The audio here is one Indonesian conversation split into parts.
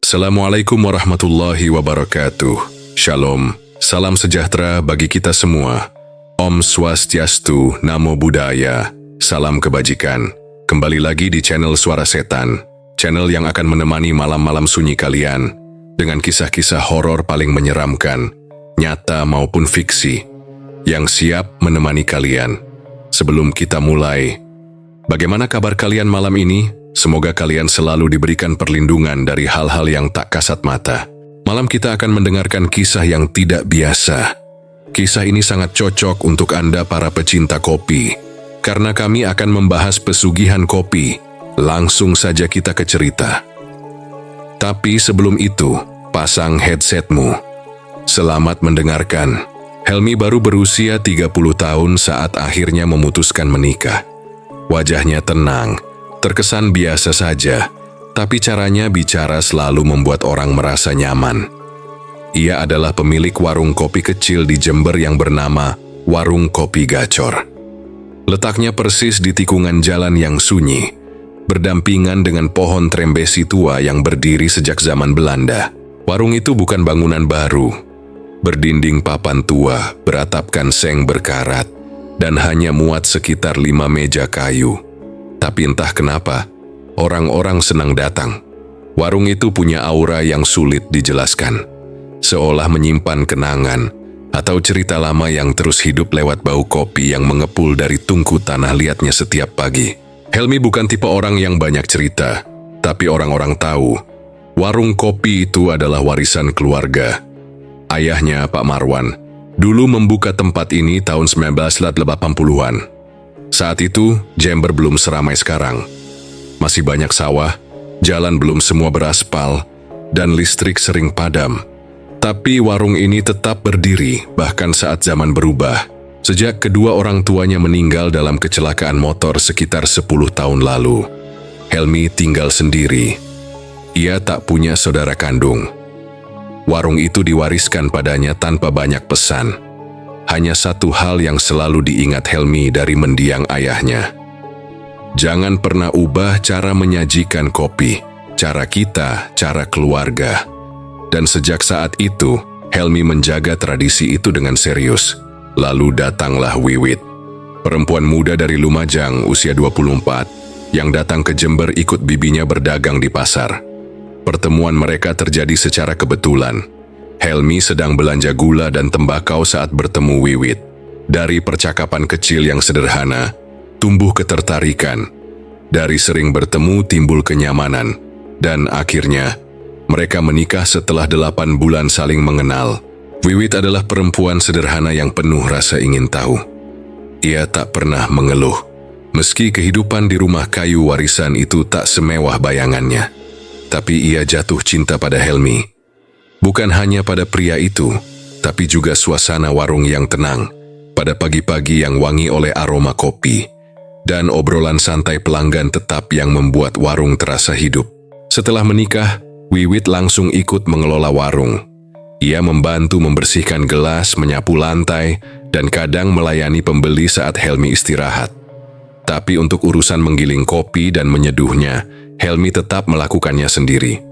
Assalamualaikum warahmatullahi wabarakatuh. Shalom, salam sejahtera bagi kita semua. Om Swastiastu, Namo Buddhaya, salam kebajikan. Kembali lagi di channel Suara Setan, channel yang akan menemani malam-malam sunyi kalian dengan kisah-kisah horor paling menyeramkan, nyata maupun fiksi, yang siap menemani kalian. Sebelum kita mulai, bagaimana kabar kalian malam ini? Semoga kalian selalu diberikan perlindungan dari hal-hal yang tak kasat mata. Malam kita akan mendengarkan kisah yang tidak biasa. Kisah ini sangat cocok untuk Anda para pecinta kopi, karena kami akan membahas pesugihan kopi. Langsung saja kita ke cerita. Tapi sebelum itu, pasang headsetmu. Selamat mendengarkan. Helmi baru berusia 30 tahun saat akhirnya memutuskan menikah. Wajahnya tenang, terkesan biasa saja, tapi caranya bicara selalu membuat orang merasa nyaman. Ia adalah pemilik warung kopi kecil di Jember yang bernama Warung Kopi Gacor. Letaknya persis di tikungan jalan yang sunyi, berdampingan dengan pohon trembesi tua yang berdiri sejak zaman Belanda. Warung itu bukan bangunan baru, berdinding papan tua, beratapkan seng berkarat, dan hanya muat sekitar 5 meja kayu. Tapi entah kenapa, orang-orang senang datang. Warung itu punya aura yang sulit dijelaskan, seolah menyimpan kenangan atau cerita lama yang terus hidup lewat bau kopi yang mengepul dari tungku tanah liatnya setiap pagi. Helmi bukan tipe orang yang banyak cerita, tapi orang-orang tahu, warung kopi itu adalah warisan keluarga. Ayahnya, Pak Marwan, dulu membuka tempat ini tahun 1980-an. Saat itu, Jember belum seramai sekarang. Masih banyak sawah, jalan belum semua beraspal, dan listrik sering padam. Tapi warung ini tetap berdiri, bahkan saat zaman berubah. Sejak kedua orang tuanya meninggal dalam kecelakaan motor sekitar 10 tahun lalu, Helmi tinggal sendiri. Ia tak punya saudara kandung. Warung itu diwariskan padanya tanpa banyak pesan. Hanya satu hal yang selalu diingat Helmi dari mendiang ayahnya. Jangan pernah ubah cara menyajikan kopi, cara kita, cara keluarga. Dan sejak saat itu, Helmi menjaga tradisi itu dengan serius. Lalu datanglah Wiwit, perempuan muda dari Lumajang usia 24, yang datang ke Jember ikut bibinya berdagang di pasar. Pertemuan mereka terjadi secara kebetulan. Helmi sedang belanja gula dan tembakau saat bertemu Wiwit. Dari percakapan kecil yang sederhana, tumbuh ketertarikan. Dari sering bertemu timbul kenyamanan. Dan akhirnya, mereka menikah setelah 8 bulan saling mengenal. Wiwit adalah perempuan sederhana yang penuh rasa ingin tahu. Ia tak pernah mengeluh, meski kehidupan di rumah kayu warisan itu tak semewah bayangannya. Tapi ia jatuh cinta pada Helmi. Bukan hanya pada pria itu, tapi juga suasana warung yang tenang, pada pagi-pagi yang wangi oleh aroma kopi, dan obrolan santai pelanggan tetap yang membuat warung terasa hidup. Setelah menikah, Wiwit langsung ikut mengelola warung. Ia membantu membersihkan gelas, menyapu lantai, dan kadang melayani pembeli saat Helmi istirahat. Tapi untuk urusan menggiling kopi dan menyeduhnya, Helmi tetap melakukannya sendiri.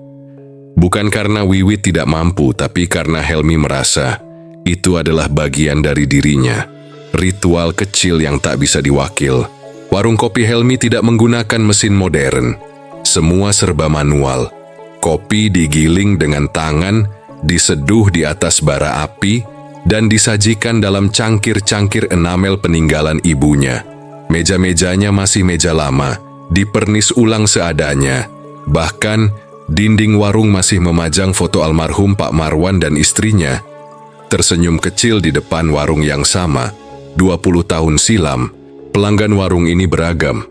Bukan karena Wiwit tidak mampu, tapi karena Helmi merasa itu adalah bagian dari dirinya. Ritual kecil yang tak bisa diwakil. Warung kopi Helmi tidak menggunakan mesin modern. Semua serba manual. Kopi digiling dengan tangan, diseduh di atas bara api, dan disajikan dalam cangkir-cangkir enamel peninggalan ibunya. Meja-mejanya masih meja lama, dipernis ulang seadanya. Bahkan, dinding warung masih memajang foto almarhum Pak Marwan dan istrinya. Tersenyum kecil di depan warung yang sama, 20 tahun silam. Pelanggan warung ini beragam.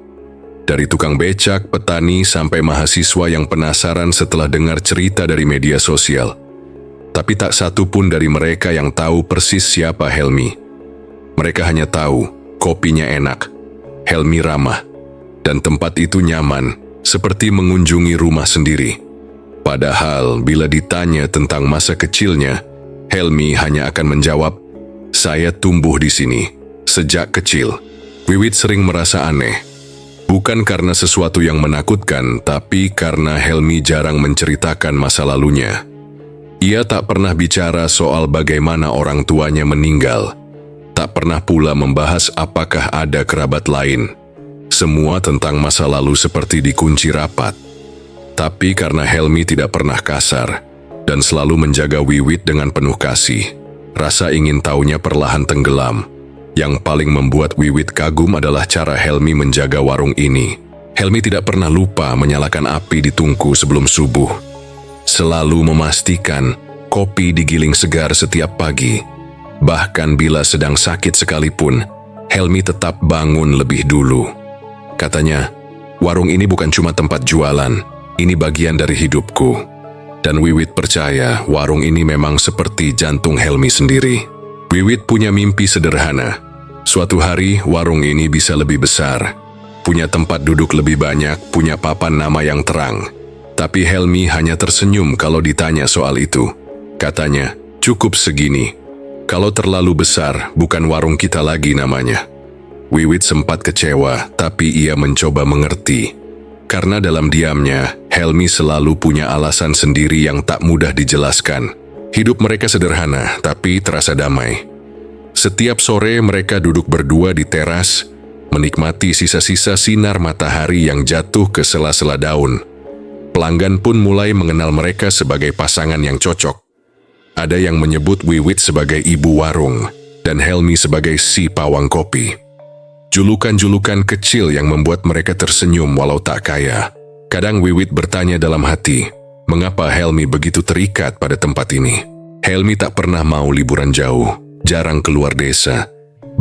Dari tukang becak, petani, sampai mahasiswa yang penasaran setelah dengar cerita dari media sosial. Tapi tak satu pun dari mereka yang tahu persis siapa Helmi. Mereka hanya tahu, kopinya enak, Helmi ramah, dan tempat itu nyaman, seperti mengunjungi rumah sendiri. Padahal bila ditanya tentang masa kecilnya, Helmi hanya akan menjawab, "Saya tumbuh di sini, sejak kecil." Wiwit sering merasa aneh. Bukan karena sesuatu yang menakutkan, tapi karena Helmi jarang menceritakan masa lalunya. Ia tak pernah bicara soal bagaimana orang tuanya meninggal. Tak pernah pula membahas apakah ada kerabat lain. Semua tentang masa lalu seperti dikunci rapat. Tapi karena Helmi tidak pernah kasar dan selalu menjaga Wiwit dengan penuh kasih, rasa ingin tahunya perlahan tenggelam. Yang paling membuat Wiwit kagum adalah cara Helmi menjaga warung ini. Helmi tidak pernah lupa menyalakan api di tungku sebelum subuh. Selalu memastikan kopi digiling segar setiap pagi. Bahkan bila sedang sakit sekalipun, Helmi tetap bangun lebih dulu. Katanya, warung ini bukan cuma tempat jualan, ini bagian dari hidupku. Dan Wiwit percaya warung ini memang seperti jantung Helmi sendiri. Wiwit punya mimpi sederhana. Suatu hari warung ini bisa lebih besar, punya tempat duduk lebih banyak, punya papan nama yang terang. Tapi Helmi hanya tersenyum kalau ditanya soal itu. Katanya, cukup segini. Kalau terlalu besar, bukan warung kita lagi namanya. Wiwit sempat kecewa, tapi ia mencoba mengerti. Karena dalam diamnya, Helmi selalu punya alasan sendiri yang tak mudah dijelaskan. Hidup mereka sederhana, tapi terasa damai. Setiap sore mereka duduk berdua di teras, menikmati sisa-sisa sinar matahari yang jatuh ke sela-sela daun. Pelanggan pun mulai mengenal mereka sebagai pasangan yang cocok. Ada yang menyebut Wiwit sebagai ibu warung, dan Helmi sebagai si pawang kopi. Julukan-julukan kecil yang membuat mereka tersenyum walau tak kaya. Kadang Wiwit bertanya dalam hati, mengapa Helmi begitu terikat pada tempat ini? Helmi tak pernah mau liburan jauh, jarang keluar desa,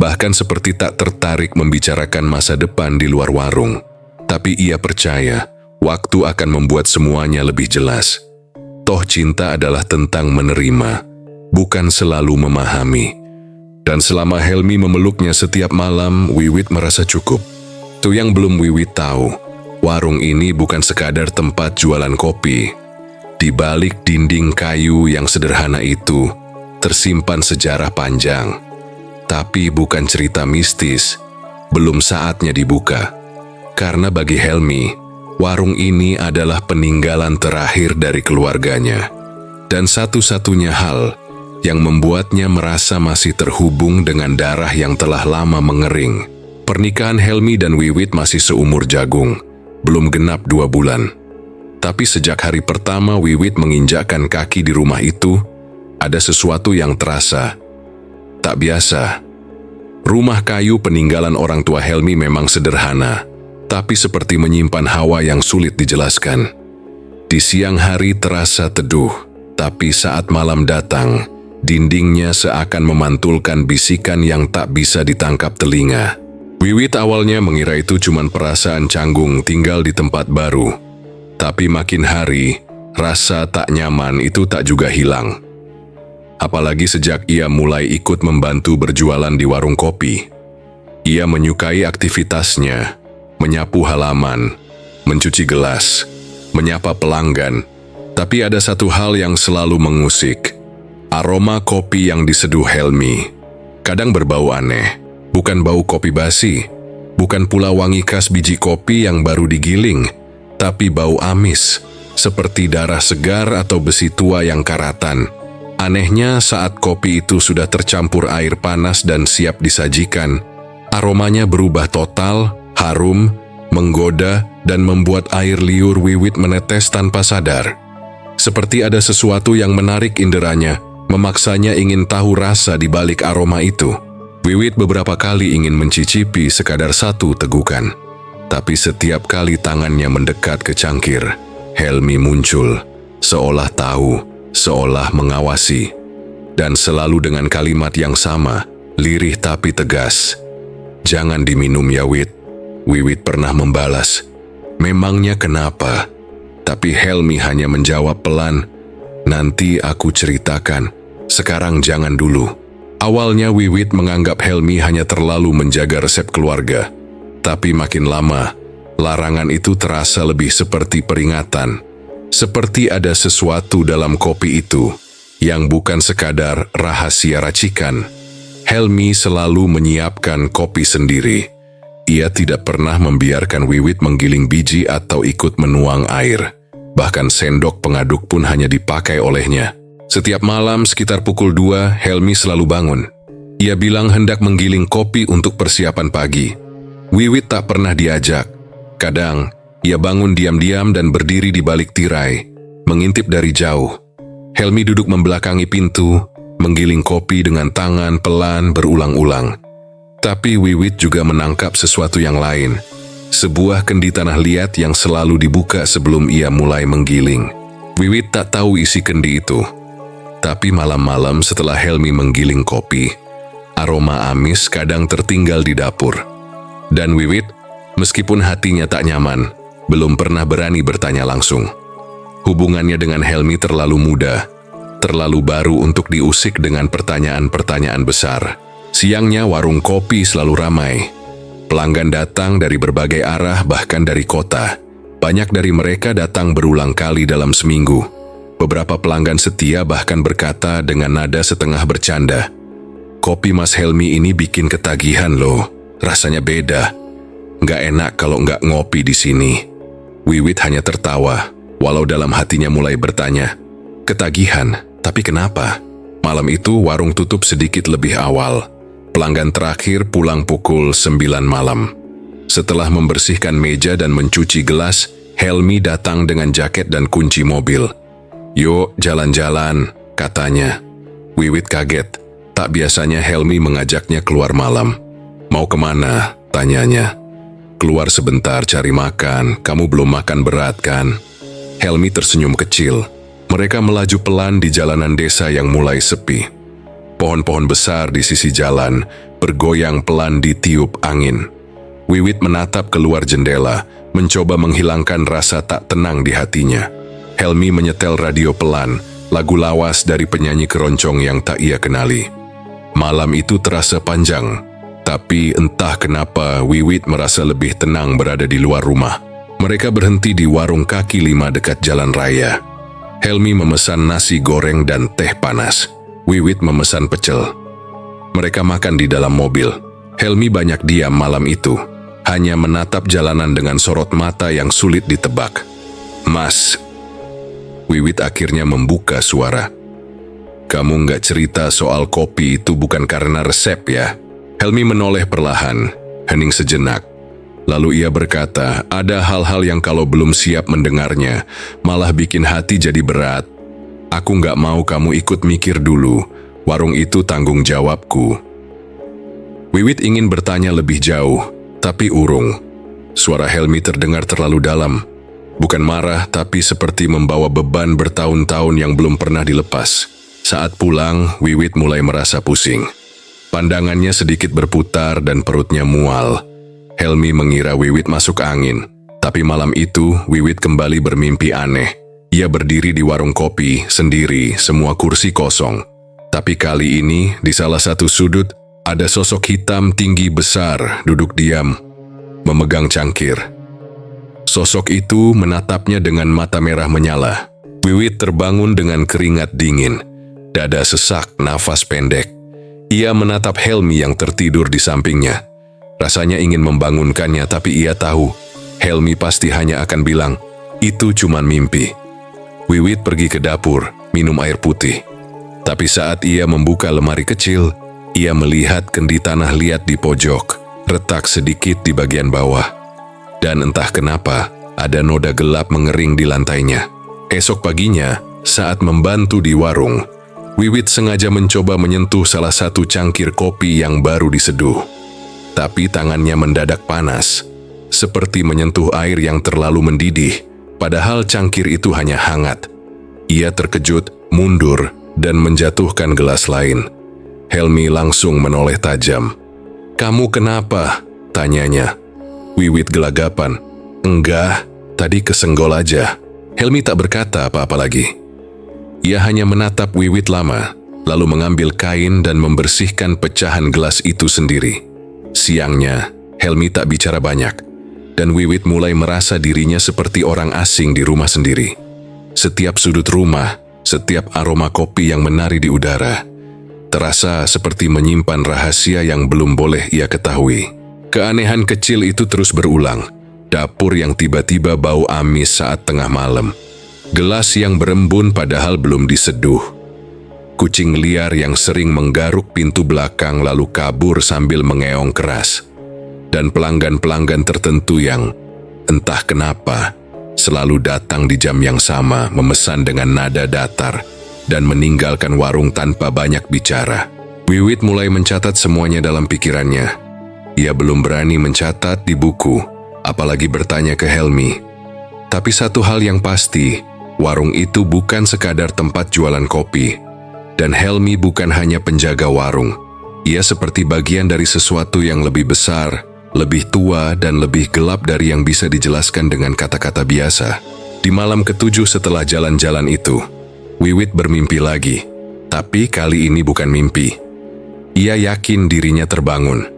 bahkan seperti tak tertarik membicarakan masa depan di luar warung. Tapi ia percaya, waktu akan membuat semuanya lebih jelas. Toh cinta adalah tentang menerima, bukan selalu memahami. Dan selama Helmi memeluknya setiap malam, Wiwit merasa cukup. Itu yang belum Wiwit tahu, warung ini bukan sekadar tempat jualan kopi. Di balik dinding kayu yang sederhana itu, tersimpan sejarah panjang. Tapi bukan cerita mistis, belum saatnya dibuka. Karena bagi Helmi, warung ini adalah peninggalan terakhir dari keluarganya. Dan satu-satunya hal yang membuatnya merasa masih terhubung dengan darah yang telah lama mengering. Pernikahan Helmi dan Wiwit masih seumur jagung, belum genap 2 bulan. Tapi sejak hari pertama Wiwit menginjakkan kaki di rumah itu, ada sesuatu yang terasa tak biasa. Rumah kayu peninggalan orang tua Helmi memang sederhana, tapi seperti menyimpan hawa yang sulit dijelaskan. Di siang hari terasa teduh, tapi saat malam datang, dindingnya seakan memantulkan bisikan yang tak bisa ditangkap telinga. Wiwit awalnya mengira itu cuma perasaan canggung tinggal di tempat baru. Tapi makin hari, rasa tak nyaman itu tak juga hilang. Apalagi sejak ia mulai ikut membantu berjualan di warung kopi. Ia menyukai aktivitasnya, menyapu halaman, mencuci gelas, menyapa pelanggan. Tapi ada satu hal yang selalu mengusik. Aroma kopi yang diseduh Helmi. Kadang berbau aneh, bukan bau kopi basi, bukan pula wangi khas biji kopi yang baru digiling, tapi bau amis, seperti darah segar atau besi tua yang karatan. Anehnya saat kopi itu sudah tercampur air panas dan siap disajikan, aromanya berubah total, harum, menggoda, dan membuat air liur Wiwit menetes tanpa sadar. Seperti ada sesuatu yang menarik inderanya, memaksanya ingin tahu rasa di balik aroma itu. Wiwit beberapa kali ingin mencicipi sekadar satu tegukan. Tapi setiap kali tangannya mendekat ke cangkir, Helmi muncul, seolah tahu, seolah mengawasi. Dan selalu dengan kalimat yang sama, lirih tapi tegas. "Jangan diminum ya, Wit." Wiwit pernah membalas, "Memangnya kenapa?" Tapi Helmi hanya menjawab pelan, "Nanti aku ceritakan, sekarang jangan dulu." Awalnya Wiwit menganggap Helmi hanya terlalu menjaga resep keluarga. Tapi makin lama, larangan itu terasa lebih seperti peringatan. Seperti ada sesuatu dalam kopi itu, yang bukan sekadar rahasia racikan. Helmi selalu menyiapkan kopi sendiri. Ia tidak pernah membiarkan Wiwit menggiling biji atau ikut menuang air. Bahkan sendok pengaduk pun hanya dipakai olehnya. Setiap malam sekitar pukul 2, Helmi selalu bangun. Ia bilang hendak menggiling kopi untuk persiapan pagi. Wiwit tak pernah diajak. Kadang, ia bangun diam-diam dan berdiri di balik tirai, mengintip dari jauh. Helmi duduk membelakangi pintu, menggiling kopi dengan tangan pelan berulang-ulang. Tapi Wiwit juga menangkap sesuatu yang lain. Sebuah kendi tanah liat yang selalu dibuka sebelum ia mulai menggiling. Wiwit tak tahu isi kendi itu. Tapi malam-malam setelah Helmi menggiling kopi, aroma amis kadang tertinggal di dapur. Dan Wiwit, meskipun hatinya tak nyaman, belum pernah berani bertanya langsung. Hubungannya dengan Helmi terlalu muda, terlalu baru untuk diusik dengan pertanyaan-pertanyaan besar. Siangnya warung kopi selalu ramai. Pelanggan datang dari berbagai arah, bahkan dari kota. Banyak dari mereka datang berulang kali dalam seminggu. Beberapa pelanggan setia bahkan berkata dengan nada setengah bercanda, "Kopi Mas Helmi ini bikin ketagihan loh, rasanya beda. Nggak enak kalau nggak ngopi di sini." Wiwit hanya tertawa, walau dalam hatinya mulai bertanya, "Ketagihan, tapi kenapa?" Malam itu warung tutup sedikit lebih awal. Pelanggan terakhir pulang pukul 9 malam. Setelah membersihkan meja dan mencuci gelas, Helmi datang dengan jaket dan kunci mobil. "Yuk, jalan-jalan," katanya. Wiwit kaget. Tak biasanya Helmi mengajaknya keluar malam. "Mau kemana?" tanyanya. "Keluar sebentar cari makan, kamu belum makan berat kan?" Helmi tersenyum kecil. Mereka melaju pelan di jalanan desa yang mulai sepi. Pohon-pohon besar di sisi jalan bergoyang pelan ditiup angin. Wiwit menatap keluar jendela, mencoba menghilangkan rasa tak tenang di hatinya. Helmi menyetel radio pelan, lagu lawas dari penyanyi keroncong yang tak ia kenali. Malam itu terasa panjang, tapi entah kenapa Wiwit merasa lebih tenang berada di luar rumah. Mereka berhenti di warung kaki 5 dekat jalan raya. Helmi memesan nasi goreng dan teh panas. Wiwit memesan pecel. Mereka makan di dalam mobil. Helmi banyak diam malam itu, hanya menatap jalanan dengan sorot mata yang sulit ditebak. "Mas," Wiwit akhirnya membuka suara. "Kamu nggak cerita soal kopi itu bukan karena resep ya?" Helmi menoleh perlahan, hening sejenak. Lalu ia berkata, "Ada hal-hal yang kalau belum siap mendengarnya, malah bikin hati jadi berat. Aku nggak mau kamu ikut mikir dulu, warung itu tanggung jawabku." Wiwit ingin bertanya lebih jauh, tapi urung. Suara Helmi terdengar terlalu dalam. Bukan marah, tapi seperti membawa beban bertahun-tahun yang belum pernah dilepas. Saat pulang, Wiwit mulai merasa pusing. Pandangannya sedikit berputar dan perutnya mual. Helmi mengira Wiwit masuk angin, tapi malam itu Wiwit kembali bermimpi aneh. Ia berdiri di warung kopi, sendiri, semua kursi kosong. Tapi kali ini, di salah satu sudut, ada sosok hitam tinggi besar, duduk diam, memegang cangkir. Sosok itu menatapnya dengan mata merah menyala. Wiwit terbangun dengan keringat dingin. Dada sesak, nafas pendek. Ia menatap Helmi yang tertidur di sampingnya. Rasanya ingin membangunkannya, tapi ia tahu, Helmi pasti hanya akan bilang, "Itu cuma mimpi." Wiwit pergi ke dapur, minum air putih. Tapi saat ia membuka lemari kecil, ia melihat kendi tanah liat di pojok, retak sedikit di bagian bawah. Dan entah kenapa, ada noda gelap mengering di lantainya. Esok paginya, saat membantu di warung, Wiwit sengaja mencoba menyentuh salah satu cangkir kopi yang baru diseduh. Tapi tangannya mendadak panas, seperti menyentuh air yang terlalu mendidih. Padahal cangkir itu hanya hangat. Ia terkejut, mundur, dan menjatuhkan gelas lain. Helmi langsung menoleh tajam. "Kamu kenapa?" tanyanya. Wiwit gelagapan. "Enggak, tadi kesenggol aja." Helmi tak berkata apa-apa lagi. Ia hanya menatap Wiwit lama, lalu mengambil kain dan membersihkan pecahan gelas itu sendiri. Siangnya, Helmi tak bicara banyak. Dan Wiwit mulai merasa dirinya seperti orang asing di rumah sendiri. Setiap sudut rumah, setiap aroma kopi yang menari di udara, terasa seperti menyimpan rahasia yang belum boleh ia ketahui. Keanehan kecil itu terus berulang. Dapur yang tiba-tiba bau amis saat tengah malam. Gelas yang berembun padahal belum diseduh. Kucing liar yang sering menggaruk pintu belakang lalu kabur sambil mengeong keras. Dan pelanggan-pelanggan tertentu yang, entah kenapa, selalu datang di jam yang sama memesan dengan nada datar dan meninggalkan warung tanpa banyak bicara. Wiwit mulai mencatat semuanya dalam pikirannya. Ia belum berani mencatat di buku, apalagi bertanya ke Helmi. Tapi satu hal yang pasti, warung itu bukan sekadar tempat jualan kopi. Dan Helmi bukan hanya penjaga warung. Ia seperti bagian dari sesuatu yang lebih besar, lebih tua dan lebih gelap dari yang bisa dijelaskan dengan kata-kata biasa. Di malam ketujuh setelah jalan-jalan itu, Wiwit bermimpi lagi. Tapi kali ini bukan mimpi. Ia yakin dirinya terbangun.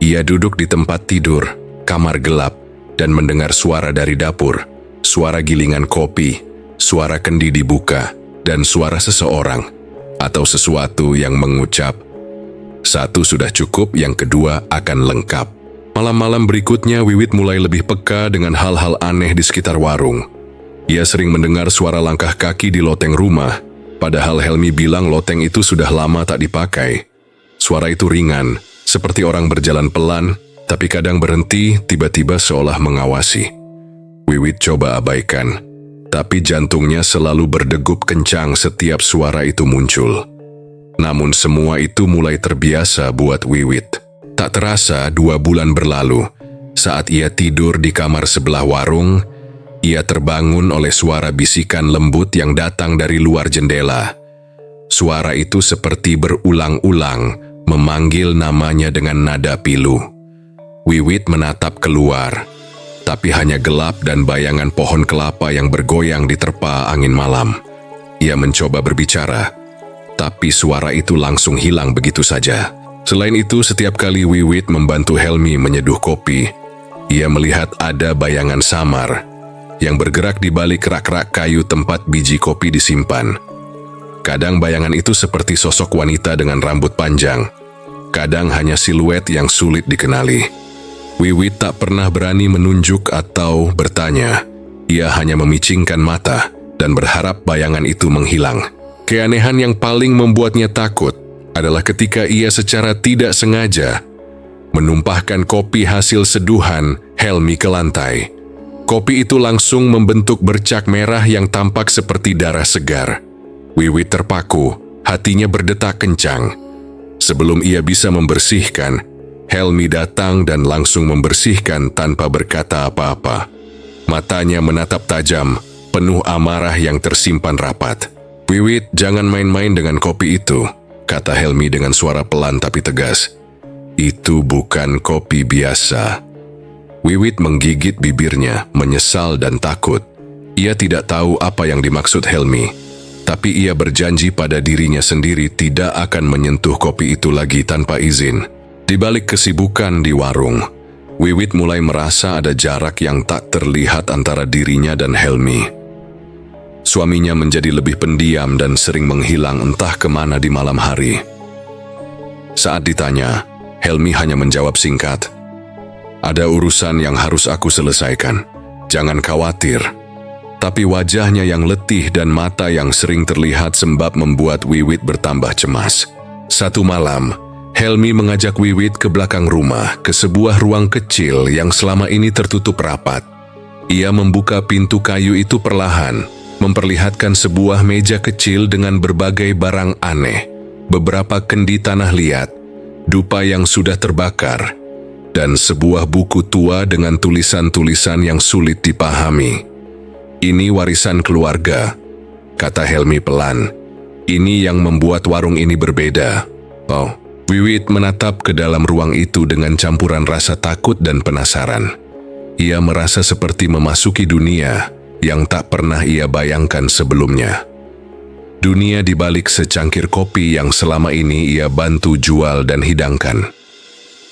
Ia duduk di tempat tidur, kamar gelap, dan mendengar suara dari dapur, suara gilingan kopi, suara kendi dibuka, dan suara seseorang atau sesuatu yang mengucap, "Satu sudah cukup, yang kedua akan lengkap." Malam-malam berikutnya, Wiwit mulai lebih peka dengan hal-hal aneh di sekitar warung. Ia sering mendengar suara langkah kaki di loteng rumah, padahal Helmi bilang loteng itu sudah lama tak dipakai. Suara itu ringan, seperti orang berjalan pelan, tapi kadang berhenti, tiba-tiba seolah mengawasi. Wiwit coba abaikan, tapi jantungnya selalu berdegup kencang setiap suara itu muncul. Namun semua itu mulai terbiasa buat Wiwit. Tak terasa 2 bulan berlalu, saat ia tidur di kamar sebelah warung, ia terbangun oleh suara bisikan lembut yang datang dari luar jendela. Suara itu seperti berulang-ulang, memanggil namanya dengan nada pilu. Wiwit menatap keluar, tapi hanya gelap dan bayangan pohon kelapa yang bergoyang diterpa angin malam. Ia mencoba berbicara, tapi suara itu langsung hilang begitu saja. Selain itu, setiap kali Wiwit membantu Helmi menyeduh kopi, ia melihat ada bayangan samar yang bergerak di balik rak-rak kayu tempat biji kopi disimpan. Kadang bayangan itu seperti sosok wanita dengan rambut panjang, kadang hanya siluet yang sulit dikenali. Wiwit tak pernah berani menunjuk atau bertanya. Ia hanya memicingkan mata dan berharap bayangan itu menghilang. Keanehan yang paling membuatnya takut adalah ketika ia secara tidak sengaja menumpahkan kopi hasil seduhan Helmi ke lantai. Kopi itu langsung membentuk bercak merah yang tampak seperti darah segar. Wiwit terpaku, hatinya berdetak kencang. Sebelum ia bisa membersihkan, Helmi datang dan langsung membersihkan tanpa berkata apa-apa. Matanya menatap tajam, penuh amarah yang tersimpan rapat. "Wiwit, jangan main-main dengan kopi itu," kata Helmi dengan suara pelan tapi tegas. "Itu bukan kopi biasa." Wiwit menggigit bibirnya, menyesal dan takut. Ia tidak tahu apa yang dimaksud Helmi, tapi ia berjanji pada dirinya sendiri tidak akan menyentuh kopi itu lagi tanpa izin. Di balik kesibukan di warung, Wiwit mulai merasa ada jarak yang tak terlihat antara dirinya dan Helmi. Suaminya menjadi lebih pendiam dan sering menghilang entah kemana di malam hari. Saat ditanya, Helmi hanya menjawab singkat, "Ada urusan yang harus aku selesaikan. Jangan khawatir." Tapi wajahnya yang letih dan mata yang sering terlihat sembab membuat Wiwit bertambah cemas. Satu malam, Helmi mengajak Wiwit ke belakang rumah, ke sebuah ruang kecil yang selama ini tertutup rapat. Ia membuka pintu kayu itu perlahan, memperlihatkan sebuah meja kecil dengan berbagai barang aneh, beberapa kendi tanah liat, dupa yang sudah terbakar, dan sebuah buku tua dengan tulisan-tulisan yang sulit dipahami. "Ini warisan keluarga," kata Helmi pelan. "Ini yang membuat warung ini berbeda." Oh, Wiwit menatap ke dalam ruang itu dengan campuran rasa takut dan penasaran. Ia merasa seperti memasuki dunia yang tak pernah ia bayangkan sebelumnya. Dunia di balik secangkir kopi yang selama ini ia bantu jual dan hidangkan.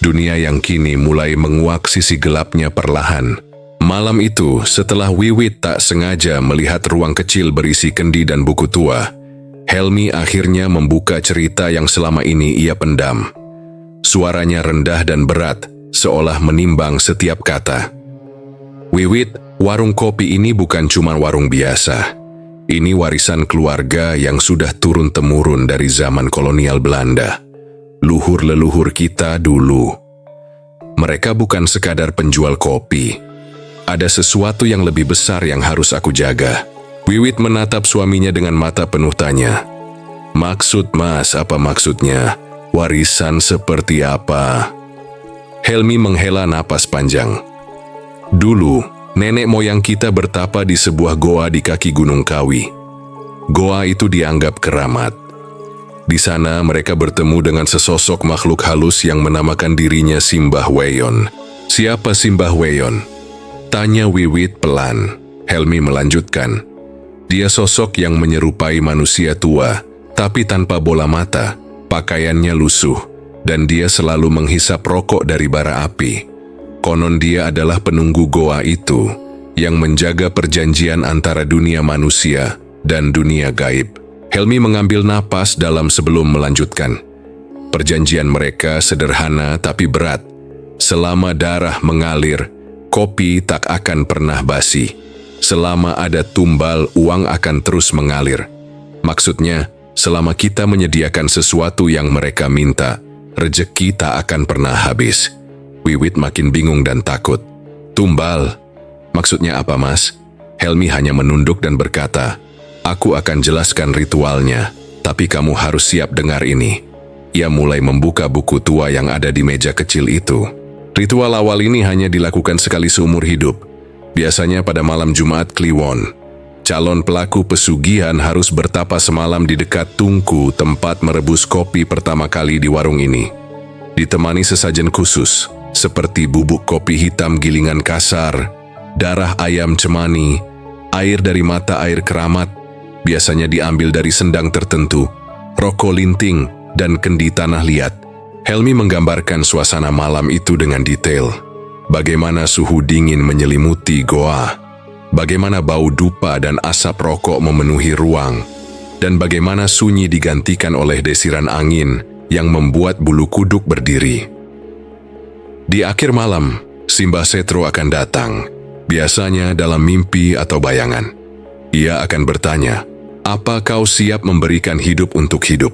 Dunia yang kini mulai menguak sisi gelapnya perlahan. Malam itu, setelah Wiwit tak sengaja melihat ruang kecil berisi kendi dan buku tua, Helmi akhirnya membuka cerita yang selama ini ia pendam. Suaranya rendah dan berat, seolah menimbang setiap kata. Wiwit, warung kopi ini bukan cuma warung biasa. Ini warisan keluarga yang sudah turun-temurun dari zaman kolonial Belanda. Luhur leluhur kita dulu. Mereka bukan sekadar penjual kopi. Ada sesuatu yang lebih besar yang harus aku jaga. Wiwit menatap suaminya dengan mata penuh tanya. Maksud Mas, apa maksudnya? Warisan seperti apa? Helmi menghela napas panjang. Dulu, nenek moyang kita bertapa di sebuah goa di kaki Gunung Kawi. Goa itu dianggap keramat. Di sana mereka bertemu dengan sesosok makhluk halus yang menamakan dirinya Simbah Weyon. Siapa Simbah Weyon? Tanya Wiwit pelan. Helmi melanjutkan. Dia sosok yang menyerupai manusia tua, tapi tanpa bola mata, pakaiannya lusuh, dan dia selalu menghisap rokok dari bara api. Konon dia adalah penunggu goa itu, yang menjaga perjanjian antara dunia manusia dan dunia gaib. Helmi mengambil napas dalam sebelum melanjutkan. Perjanjian mereka sederhana tapi berat. Selama darah mengalir, kopi tak akan pernah basi. Selama ada tumbal, uang akan terus mengalir. Maksudnya, selama kita menyediakan sesuatu yang mereka minta, rejeki tak akan pernah habis. Wiwit makin bingung dan takut. Tumbal? Maksudnya apa, Mas? Helmi hanya menunduk dan berkata, aku akan jelaskan ritualnya, tapi kamu harus siap dengar ini. Ia mulai membuka buku tua yang ada di meja kecil itu. Ritual awal ini hanya dilakukan sekali seumur hidup, biasanya pada malam Jumat Kliwon. Calon pelaku pesugihan harus bertapa semalam di dekat tungku tempat merebus kopi pertama kali di warung ini. Ditemani sesajen khusus, seperti bubuk kopi hitam gilingan kasar, darah ayam cemani, air dari mata air keramat, biasanya diambil dari sendang tertentu, rokok linting, dan kendi tanah liat. Helmi menggambarkan suasana malam itu dengan detail. Bagaimana suhu dingin menyelimuti goa, bagaimana bau dupa dan asap rokok memenuhi ruang, dan bagaimana sunyi digantikan oleh desiran angin yang membuat bulu kuduk berdiri. Di akhir malam, Simbah Setro akan datang, biasanya dalam mimpi atau bayangan. Ia akan bertanya, apa kau siap memberikan hidup untuk hidup?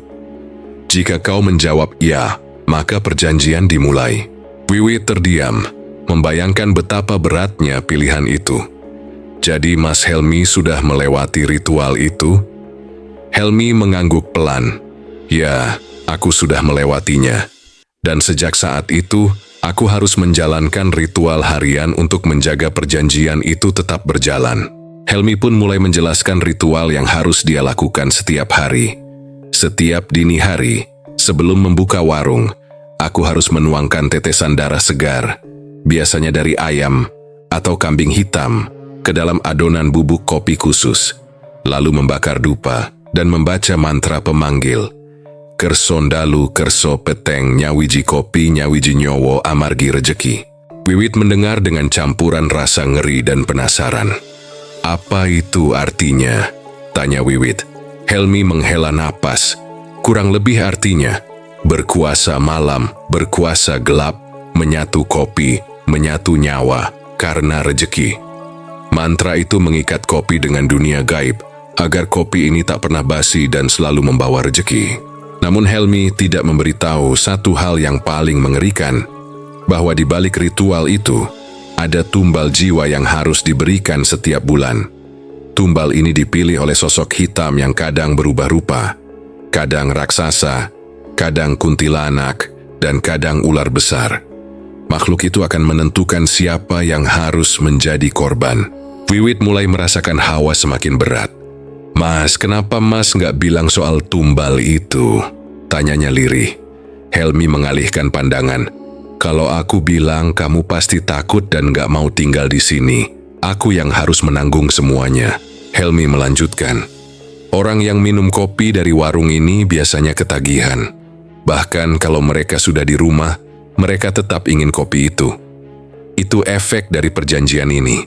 Jika kau menjawab iya, maka perjanjian dimulai. Wiwit terdiam, membayangkan betapa beratnya pilihan itu. Jadi Mas Helmi sudah melewati ritual itu? Helmi mengangguk pelan. Ya, aku sudah melewatinya. Dan sejak saat itu, aku harus menjalankan ritual harian untuk menjaga perjanjian itu tetap berjalan. Helmi pun mulai menjelaskan ritual yang harus dia lakukan setiap hari. Setiap dini hari, sebelum membuka warung, aku harus menuangkan tetesan darah segar, biasanya dari ayam atau kambing hitam, ke dalam adonan bubuk kopi khusus, lalu membakar dupa dan membaca mantra pemanggil. Kersondalu kerso peteng nyawiji kopi nyawiji nyowo amargi rejeki. Wiwit mendengar dengan campuran rasa ngeri dan penasaran. Apa itu artinya? Tanya Wiwit. Helmi menghela napas. Kurang lebih artinya, berkuasa malam, berkuasa gelap, menyatu kopi, menyatu nyawa, karena rejeki. Mantra itu mengikat kopi dengan dunia gaib, agar kopi ini tak pernah basi dan selalu membawa rejeki. Namun Helmi tidak memberitahu satu hal yang paling mengerikan, bahwa di balik ritual itu, ada tumbal jiwa yang harus diberikan setiap bulan. Tumbal ini dipilih oleh sosok hitam yang kadang berubah rupa, kadang raksasa, kadang kuntilanak, dan kadang ular besar. Makhluk itu akan menentukan siapa yang harus menjadi korban. Wiwit mulai merasakan hawa semakin berat. Mas, kenapa Mas nggak bilang soal tumbal itu? Tanyanya lirih. Helmi mengalihkan pandangan. Kalau aku bilang kamu pasti takut dan nggak mau tinggal di sini. Aku yang harus menanggung semuanya. Helmi melanjutkan. Orang yang minum kopi dari warung ini biasanya ketagihan. Bahkan kalau mereka sudah di rumah, mereka tetap ingin kopi itu. Itu efek dari perjanjian ini.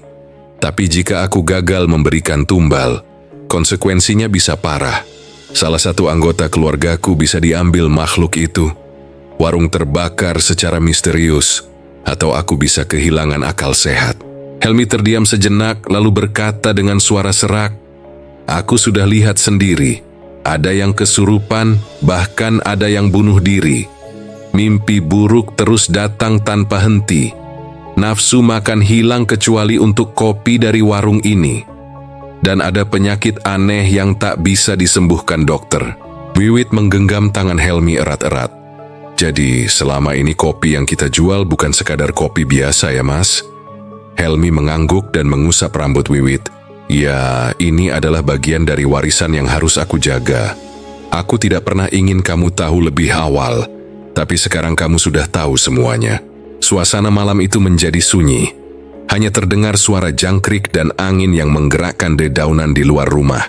Tapi jika aku gagal memberikan tumbal, konsekuensinya bisa parah. Salah satu anggota keluargaku bisa diambil makhluk itu. Warung terbakar secara misterius. Atau aku bisa kehilangan akal sehat. Helmi terdiam sejenak lalu berkata dengan suara serak, "Aku sudah lihat sendiri. Ada yang kesurupan, bahkan ada yang bunuh diri. Mimpi buruk terus datang tanpa henti. Nafsu makan hilang kecuali untuk kopi dari warung ini. Dan ada penyakit aneh yang tak bisa disembuhkan dokter." Wiwit menggenggam tangan Helmi erat-erat. "Jadi selama ini kopi yang kita jual bukan sekadar kopi biasa ya, Mas?" Helmi mengangguk dan mengusap rambut Wiwit. "Ya, ini adalah bagian dari warisan yang harus aku jaga. Aku tidak pernah ingin kamu tahu lebih awal, tapi sekarang kamu sudah tahu semuanya." Suasana malam itu menjadi sunyi. Hanya terdengar suara jangkrik dan angin yang menggerakkan dedaunan di luar rumah.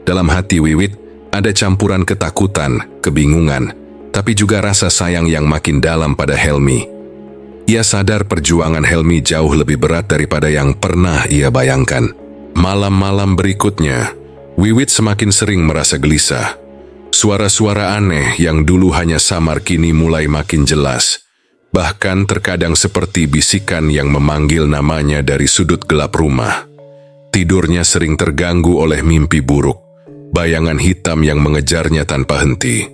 Dalam hati Wiwit ada campuran ketakutan, kebingungan, tapi juga rasa sayang yang makin dalam pada Helmi. Ia sadar perjuangan Helmi jauh lebih berat daripada yang pernah ia bayangkan. Malam-malam berikutnya, Wiwit semakin sering merasa gelisah. Suara-suara aneh yang dulu hanya samar kini mulai makin jelas. Bahkan terkadang seperti bisikan yang memanggil namanya dari sudut gelap rumah. Tidurnya sering terganggu oleh mimpi buruk, bayangan hitam yang mengejarnya tanpa henti.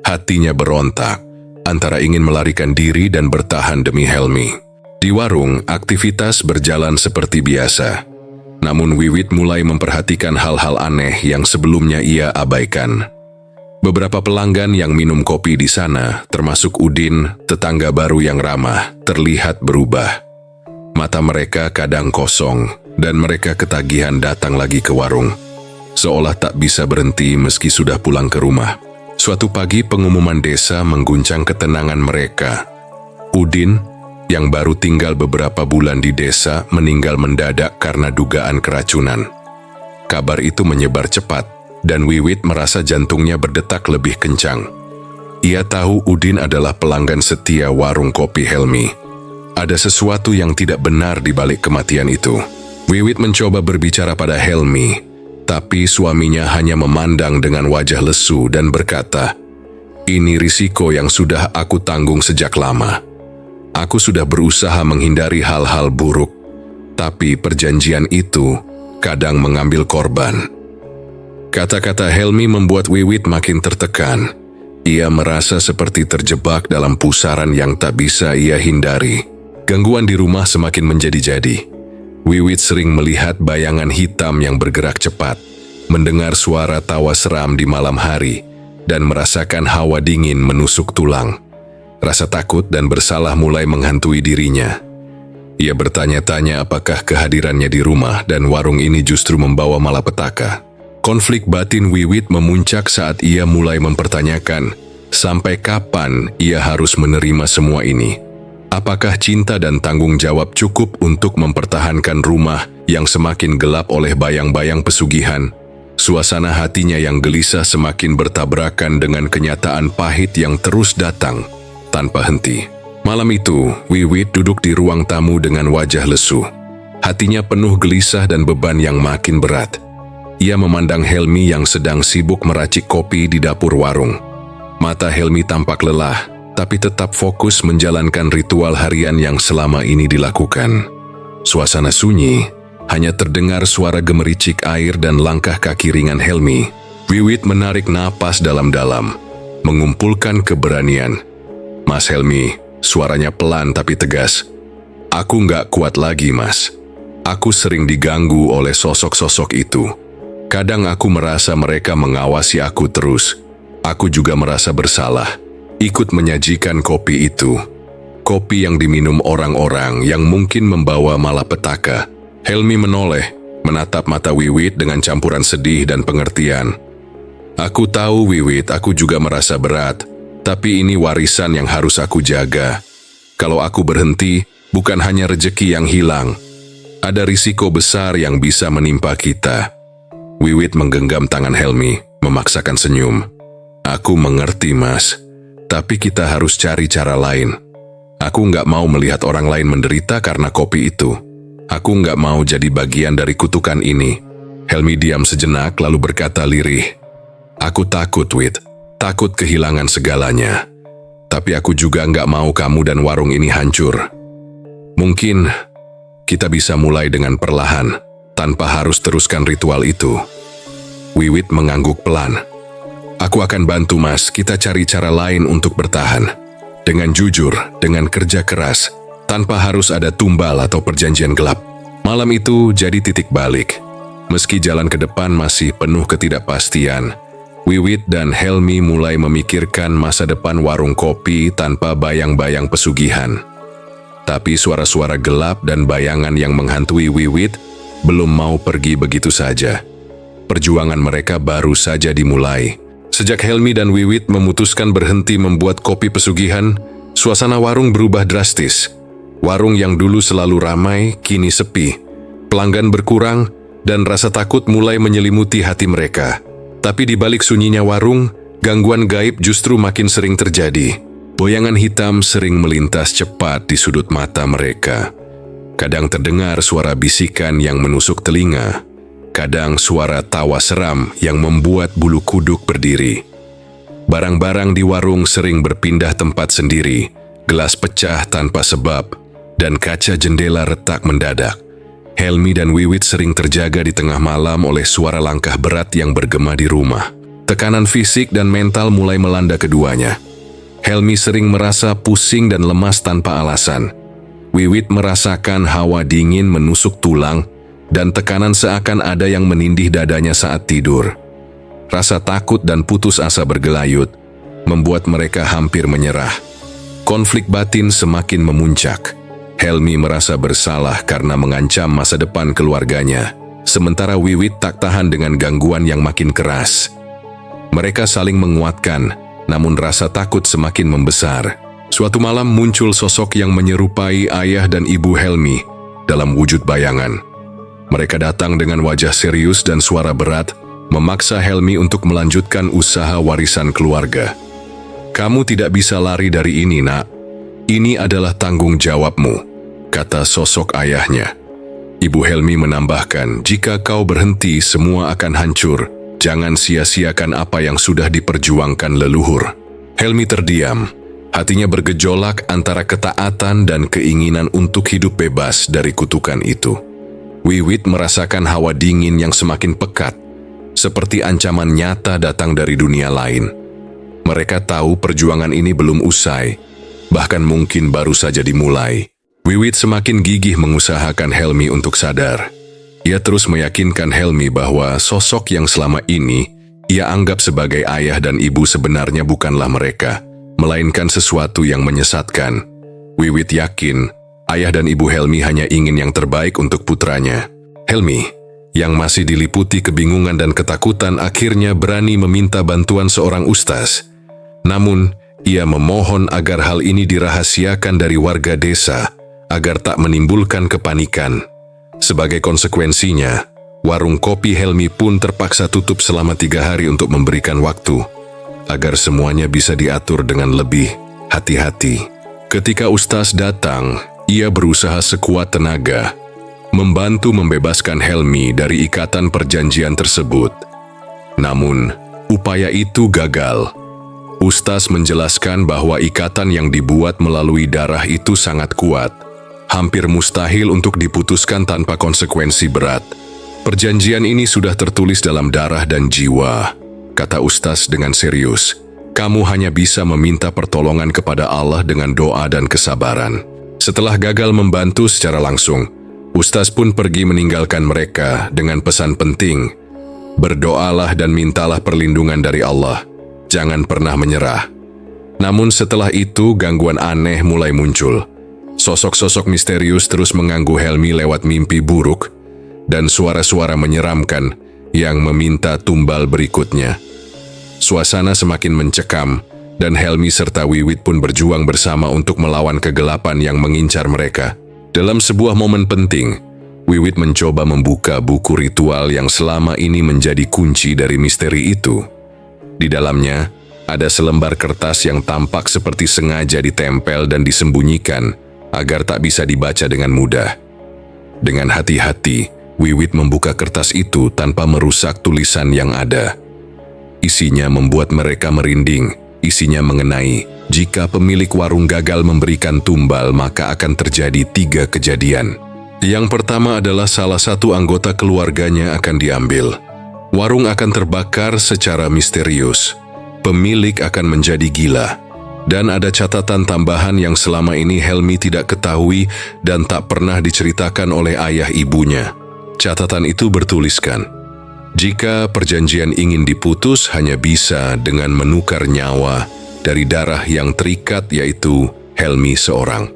Hatinya berontak, antara ingin melarikan diri dan bertahan demi Helmi. Di warung, aktivitas berjalan seperti biasa. Namun Wiwit mulai memperhatikan hal-hal aneh yang sebelumnya ia abaikan. Beberapa pelanggan yang minum kopi di sana, termasuk Udin, tetangga baru yang ramah, terlihat berubah. Mata mereka kadang kosong, dan mereka ketagihan datang lagi ke warung. Seolah tak bisa berhenti meski sudah pulang ke rumah. Suatu pagi pengumuman desa mengguncang ketenangan mereka. Udin, yang baru tinggal beberapa bulan di desa, meninggal mendadak karena dugaan keracunan. Kabar itu menyebar cepat, dan Wiwit merasa jantungnya berdetak lebih kencang. Ia tahu Udin adalah pelanggan setia warung kopi Helmi. Ada sesuatu yang tidak benar di balik kematian itu. Wiwit mencoba berbicara pada Helmi, tapi suaminya hanya memandang dengan wajah lesu dan berkata, "Ini risiko yang sudah aku tanggung sejak lama. Aku sudah berusaha menghindari hal-hal buruk, tapi perjanjian itu kadang mengambil korban." Kata-kata Helmi membuat Wiwit makin tertekan. Ia merasa seperti terjebak dalam pusaran yang tak bisa ia hindari. Gangguan di rumah semakin menjadi-jadi. Wiwit sering melihat bayangan hitam yang bergerak cepat, mendengar suara tawa seram di malam hari, dan merasakan hawa dingin menusuk tulang. Rasa takut dan bersalah mulai menghantui dirinya. Ia bertanya-tanya apakah kehadirannya di rumah dan warung ini justru membawa malapetaka. Konflik batin Wiwit memuncak saat ia mulai mempertanyakan, sampai kapan ia harus menerima semua ini? Apakah cinta dan tanggung jawab cukup untuk mempertahankan rumah yang semakin gelap oleh bayang-bayang pesugihan? Suasana hatinya yang gelisah semakin bertabrakan dengan kenyataan pahit yang terus datang tanpa henti. Malam itu, Wiwit duduk di ruang tamu dengan wajah lesu. Hatinya penuh gelisah dan beban yang makin berat. Ia memandang Helmi yang sedang sibuk meracik kopi di dapur warung. Mata Helmi tampak lelah, tapi tetap fokus menjalankan ritual harian yang selama ini dilakukan. Suasana sunyi, hanya terdengar suara gemericik air dan langkah kaki ringan Helmi. Wiwit menarik napas dalam-dalam, mengumpulkan keberanian. "Mas Helmi," suaranya pelan tapi tegas. "Aku nggak kuat lagi, Mas. Aku sering diganggu oleh sosok-sosok itu. Kadang aku merasa mereka mengawasi aku terus. Aku juga merasa bersalah ikut menyajikan kopi itu. Kopi yang diminum orang-orang yang mungkin membawa malapetaka." Helmi menoleh, menatap mata Wiwit dengan campuran sedih dan pengertian. "Aku tahu Wiwit, aku juga merasa berat, tapi ini warisan yang harus aku jaga. Kalau aku berhenti, bukan hanya rejeki yang hilang. Ada risiko besar yang bisa menimpa kita." Wiwit menggenggam tangan Helmi, memaksakan senyum. "Aku mengerti, Mas. Tapi kita harus cari cara lain. Aku nggak mau melihat orang lain menderita karena kopi itu. Aku nggak mau jadi bagian dari kutukan ini." Helmi diam sejenak lalu berkata lirih, "Aku takut, Wit. Takut kehilangan segalanya. Tapi aku juga nggak mau kamu dan warung ini hancur. Mungkin kita bisa mulai dengan perlahan, tanpa harus teruskan ritual itu. Wiwit mengangguk pelan. Aku akan bantu Mas, kita cari cara lain untuk bertahan. Dengan jujur, dengan kerja keras, tanpa harus ada tumbal atau perjanjian gelap. Malam itu jadi titik balik. Meski jalan ke depan masih penuh ketidakpastian, Wiwit dan Helmi mulai memikirkan masa depan warung kopi tanpa bayang-bayang pesugihan. Tapi suara-suara gelap dan bayangan yang menghantui Wiwit belum mau pergi begitu saja. Perjuangan mereka baru saja dimulai. Sejak Helmi dan Wiwit memutuskan berhenti membuat kopi pesugihan, suasana warung berubah drastis. Warung yang dulu selalu ramai, kini sepi. Pelanggan berkurang, dan rasa takut mulai menyelimuti hati mereka. Tapi di balik sunyinya warung, gangguan gaib justru makin sering terjadi. Boyangan hitam sering melintas cepat di sudut mata mereka. Kadang terdengar suara bisikan yang menusuk telinga. Kadang suara tawa seram yang membuat bulu kuduk berdiri. Barang-barang di warung sering berpindah tempat sendiri, gelas pecah tanpa sebab, dan kaca jendela retak mendadak. Helmi dan Wiwit sering terjaga di tengah malam oleh suara langkah berat yang bergema di rumah. Tekanan fisik dan mental mulai melanda keduanya. Helmi sering merasa pusing dan lemas tanpa alasan. Wiwit merasakan hawa dingin menusuk tulang dan tekanan seakan ada yang menindih dadanya saat tidur. Rasa takut dan putus asa bergelayut, membuat mereka hampir menyerah. Konflik batin semakin memuncak. Helmi merasa bersalah karena mengancam masa depan keluarganya, sementara Wiwit tak tahan dengan gangguan yang makin keras. Mereka saling menguatkan, namun rasa takut semakin membesar. Suatu malam muncul sosok yang menyerupai ayah dan ibu Helmi dalam wujud bayangan. Mereka datang dengan wajah serius dan suara berat, memaksa Helmi untuk melanjutkan usaha warisan keluarga. Kamu tidak bisa lari dari ini, Nak. Ini adalah tanggung jawabmu, kata sosok ayahnya. Ibu Helmi menambahkan, jika kau berhenti semua akan hancur. Jangan sia-siakan apa yang sudah diperjuangkan leluhur. Helmi terdiam. Hatinya bergejolak antara ketaatan dan keinginan untuk hidup bebas dari kutukan itu. Wiwit merasakan hawa dingin yang semakin pekat, seperti ancaman nyata datang dari dunia lain. Mereka tahu perjuangan ini belum usai, bahkan mungkin baru saja dimulai. Wiwit semakin gigih mengusahakan Helmi untuk sadar. Ia terus meyakinkan Helmi bahwa sosok yang selama ini ia anggap sebagai ayah dan ibu sebenarnya bukanlah mereka, melainkan sesuatu yang menyesatkan. Wiwit yakin ayah dan ibu Helmi hanya ingin yang terbaik untuk putranya. Helmi, yang masih diliputi kebingungan dan ketakutan, akhirnya berani meminta bantuan seorang ustaz. Namun, ia memohon agar hal ini dirahasiakan dari warga desa, agar tak menimbulkan kepanikan. Sebagai konsekuensinya, warung kopi Helmi pun terpaksa tutup selama 3 hari untuk memberikan waktu, agar semuanya bisa diatur dengan lebih hati-hati. Ketika ustaz datang, ia berusaha sekuat tenaga, membantu membebaskan Helmi dari ikatan perjanjian tersebut. Namun, upaya itu gagal. Ustaz menjelaskan bahwa ikatan yang dibuat melalui darah itu sangat kuat, hampir mustahil untuk diputuskan tanpa konsekuensi berat. Perjanjian ini sudah tertulis dalam darah dan jiwa, kata ustaz dengan serius. Kamu hanya bisa meminta pertolongan kepada Allah dengan doa dan kesabaran. Setelah gagal membantu secara langsung, ustaz pun pergi meninggalkan mereka dengan pesan penting. Berdoalah dan mintalah perlindungan dari Allah. Jangan pernah menyerah. Namun setelah itu gangguan aneh mulai muncul. Sosok-sosok misterius terus mengganggu Helmi lewat mimpi buruk dan suara-suara menyeramkan yang meminta tumbal berikutnya. Suasana semakin mencekam dan Helmi serta Wiwit pun berjuang bersama untuk melawan kegelapan yang mengincar mereka. Dalam sebuah momen penting, Wiwit mencoba membuka buku ritual yang selama ini menjadi kunci dari misteri itu. Di dalamnya, ada selembar kertas yang tampak seperti sengaja ditempel dan disembunyikan agar tak bisa dibaca dengan mudah. Dengan hati-hati, Wiwit membuka kertas itu tanpa merusak tulisan yang ada. Isinya membuat mereka merinding. Isinya mengenai Jika pemilik warung gagal memberikan tumbal, maka akan terjadi 3 kejadian. Yang pertama adalah salah satu anggota keluarganya akan diambil. Warung akan terbakar secara misterius. Pemilik akan menjadi gila. Dan ada catatan tambahan yang selama ini Helmi tidak ketahui dan tak pernah diceritakan oleh ayah ibunya. Catatan itu bertuliskan, jika perjanjian ingin diputus hanya bisa dengan menukar nyawa dari darah yang terikat, yaitu Helmi seorang.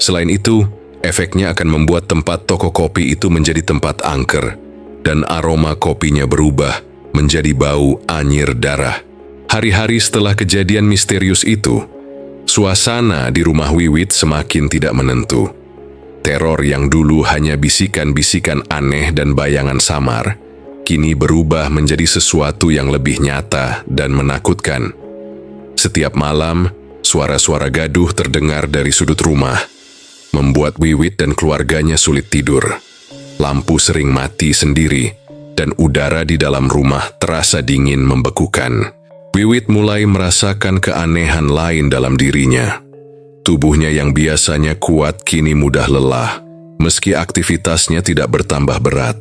Selain itu, efeknya akan membuat tempat toko kopi itu menjadi tempat angker dan aroma kopinya berubah menjadi bau anyir darah. Hari-hari setelah kejadian misterius itu, suasana di rumah Wiwit semakin tidak menentu. Teror yang dulu hanya bisikan-bisikan aneh dan bayangan samar, kini berubah menjadi sesuatu yang lebih nyata dan menakutkan. Setiap malam, suara-suara gaduh terdengar dari sudut rumah, membuat Wiwit dan keluarganya sulit tidur. Lampu sering mati sendiri, dan udara di dalam rumah terasa dingin membekukan. Wiwit mulai merasakan keanehan lain dalam dirinya. Tubuhnya yang biasanya kuat kini mudah lelah, meski aktivitasnya tidak bertambah berat.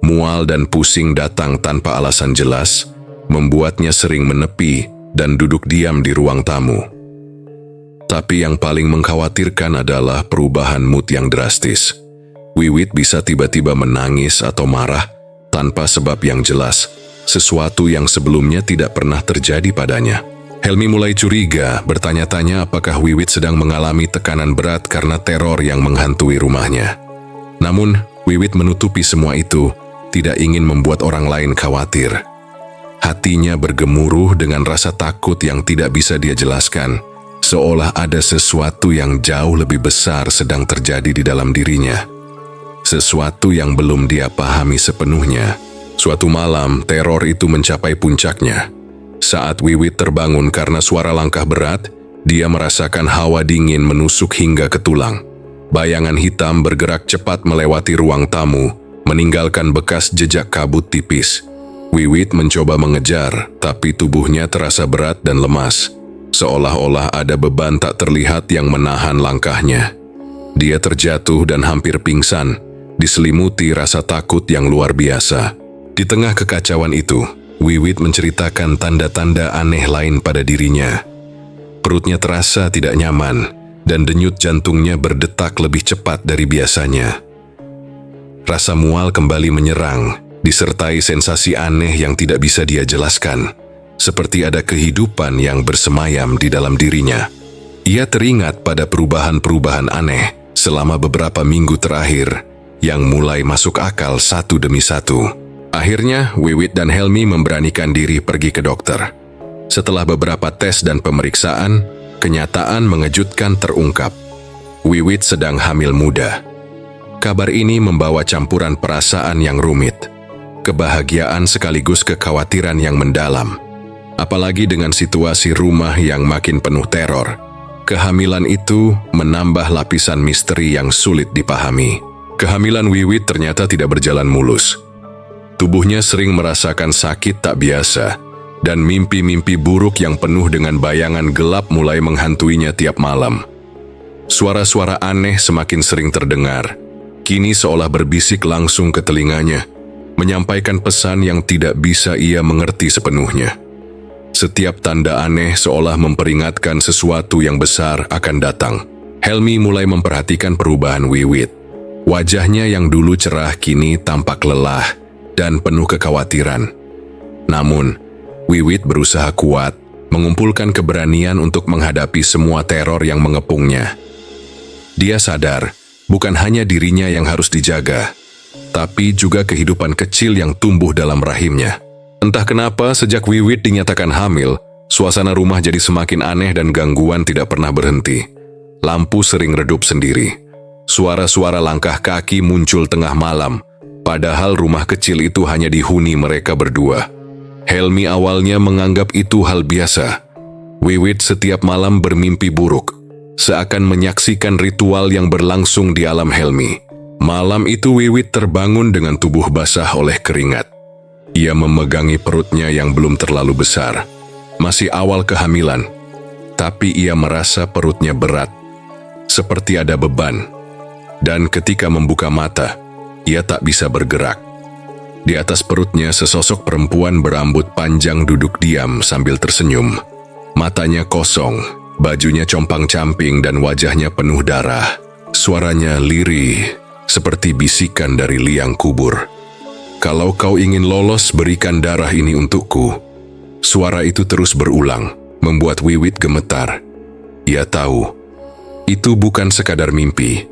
Mual dan pusing datang tanpa alasan jelas, membuatnya sering menepi dan duduk diam di ruang tamu. Tapi yang paling mengkhawatirkan adalah perubahan mood yang drastis. Wiwit bisa tiba-tiba menangis atau marah tanpa sebab yang jelas, sesuatu yang sebelumnya tidak pernah terjadi padanya. Helmi mulai curiga, bertanya-tanya apakah Wiwit sedang mengalami tekanan berat karena teror yang menghantui rumahnya. Namun, Wiwit menutupi semua itu, tidak ingin membuat orang lain khawatir. Hatinya bergemuruh dengan rasa takut yang tidak bisa dia jelaskan, seolah ada sesuatu yang jauh lebih besar sedang terjadi di dalam dirinya. Sesuatu yang belum dia pahami sepenuhnya. Suatu malam, teror itu mencapai puncaknya. Saat Wiwit terbangun karena suara langkah berat, dia merasakan hawa dingin menusuk hingga ke tulang. Bayangan hitam bergerak cepat melewati ruang tamu, meninggalkan bekas jejak kabut tipis. Wiwit mencoba mengejar, tapi tubuhnya terasa berat dan lemas, seolah-olah ada beban tak terlihat yang menahan langkahnya. Dia terjatuh dan hampir pingsan, diselimuti rasa takut yang luar biasa. Di tengah kekacauan itu, Wiwit menceritakan tanda-tanda aneh lain pada dirinya. Perutnya terasa tidak nyaman, dan denyut jantungnya berdetak lebih cepat dari biasanya. Rasa mual kembali menyerang, disertai sensasi aneh yang tidak bisa dia jelaskan, seperti ada kehidupan yang bersemayam di dalam dirinya. Ia teringat pada perubahan-perubahan aneh selama beberapa minggu terakhir, yang mulai masuk akal satu demi satu. Akhirnya, Wiwit dan Helmi memberanikan diri pergi ke dokter. Setelah beberapa tes dan pemeriksaan, kenyataan mengejutkan terungkap. Wiwit sedang hamil muda. Kabar ini membawa campuran perasaan yang rumit, kebahagiaan sekaligus kekhawatiran yang mendalam. Apalagi dengan situasi rumah yang makin penuh teror, kehamilan itu menambah lapisan misteri yang sulit dipahami. Kehamilan Wiwit ternyata tidak berjalan mulus. Tubuhnya sering merasakan sakit tak biasa, dan mimpi-mimpi buruk yang penuh dengan bayangan gelap mulai menghantuinya tiap malam. Suara-suara aneh semakin sering terdengar, kini seolah berbisik langsung ke telinganya, menyampaikan pesan yang tidak bisa ia mengerti sepenuhnya. Setiap tanda aneh seolah memperingatkan sesuatu yang besar akan datang. Helmi mulai memperhatikan perubahan Wiwit. Wajahnya yang dulu cerah kini tampak lelah dan penuh kekhawatiran. Namun, Wiwit berusaha kuat, mengumpulkan keberanian untuk menghadapi semua teror yang mengepungnya. Dia sadar, bukan hanya dirinya yang harus dijaga, tapi juga kehidupan kecil yang tumbuh dalam rahimnya. Entah kenapa, sejak Wiwit dinyatakan hamil, suasana rumah jadi semakin aneh dan gangguan tidak pernah berhenti. Lampu sering redup sendiri. Suara-suara langkah kaki muncul tengah malam, padahal rumah kecil itu hanya dihuni mereka berdua. Helmi awalnya menganggap itu hal biasa. Wiwit setiap malam bermimpi buruk, seakan menyaksikan ritual yang berlangsung di alam Helmi. Malam itu Wiwit terbangun dengan tubuh basah oleh keringat. Ia memegangi perutnya yang belum terlalu besar. Masih awal kehamilan. tapi ia merasa perutnya berat, seperti ada beban. Dan ketika membuka mata, ia tak bisa bergerak. Di atas perutnya sesosok perempuan berambut panjang duduk diam sambil tersenyum. Matanya kosong, bajunya compang-camping dan wajahnya penuh darah. Suaranya lirih, seperti bisikan dari liang kubur. "Kalau kau ingin lolos, berikan darah ini untukku." Suara itu terus berulang, membuat Wiwit gemetar. Ia tahu, itu bukan sekadar mimpi.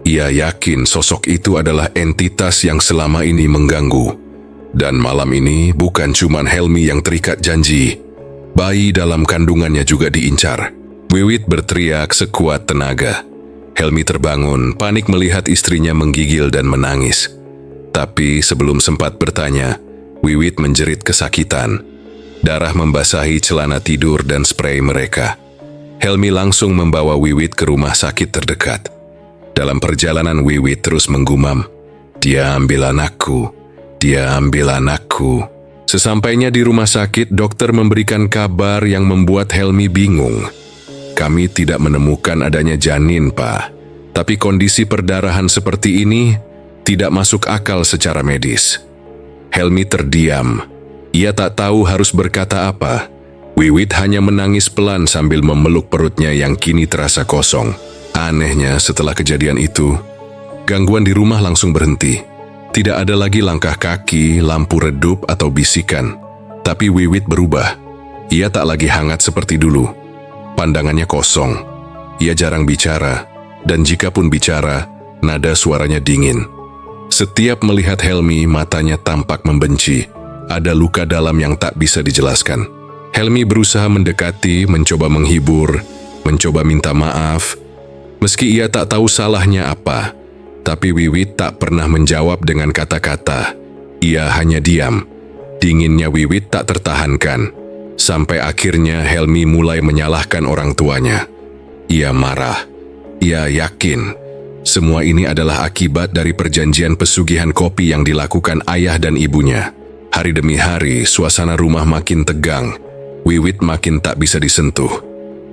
Ia yakin sosok itu adalah entitas yang selama ini mengganggu. Dan malam ini bukan cuma Helmi yang terikat janji. Bayi dalam kandungannya juga diincar. Wiwit berteriak sekuat tenaga. Helmi terbangun, panik melihat istrinya menggigil dan menangis. Tapi sebelum sempat bertanya, Wiwit menjerit kesakitan. Darah membasahi celana tidur dan sprei mereka. Helmi langsung membawa Wiwit ke rumah sakit terdekat. Dalam perjalanan Wiwit terus menggumam, "Dia ambil anakku, dia ambil anakku." Sesampainya di rumah sakit, dokter memberikan kabar yang membuat Helmi bingung. "Kami tidak menemukan adanya janin, Pak. Tapi kondisi perdarahan seperti ini tidak masuk akal secara medis." Helmi terdiam. Ia tak tahu harus berkata apa. Wiwit hanya menangis pelan sambil memeluk perutnya yang kini terasa kosong. Anehnya, setelah kejadian itu, gangguan di rumah langsung berhenti. Tidak ada lagi langkah kaki, lampu redup, atau bisikan. Tapi Wiwit berubah. Ia tak lagi hangat seperti dulu. Pandangannya kosong. Ia jarang bicara, dan jikapun bicara, nada suaranya dingin. Setiap melihat Helmi, matanya tampak membenci. Ada luka dalam yang tak bisa dijelaskan. Helmi berusaha mendekati, mencoba menghibur, mencoba minta maaf. Meski ia tak tahu salahnya apa, tapi Wiwit tak pernah menjawab dengan kata-kata. Ia hanya diam. Dinginnya Wiwit tak tertahankan. Sampai akhirnya Helmi mulai menyalahkan orang tuanya. Ia marah. Ia yakin semua ini adalah akibat dari perjanjian pesugihan kopi yang dilakukan ayah dan ibunya. Hari demi hari, suasana rumah makin tegang. Wiwit makin tak bisa disentuh.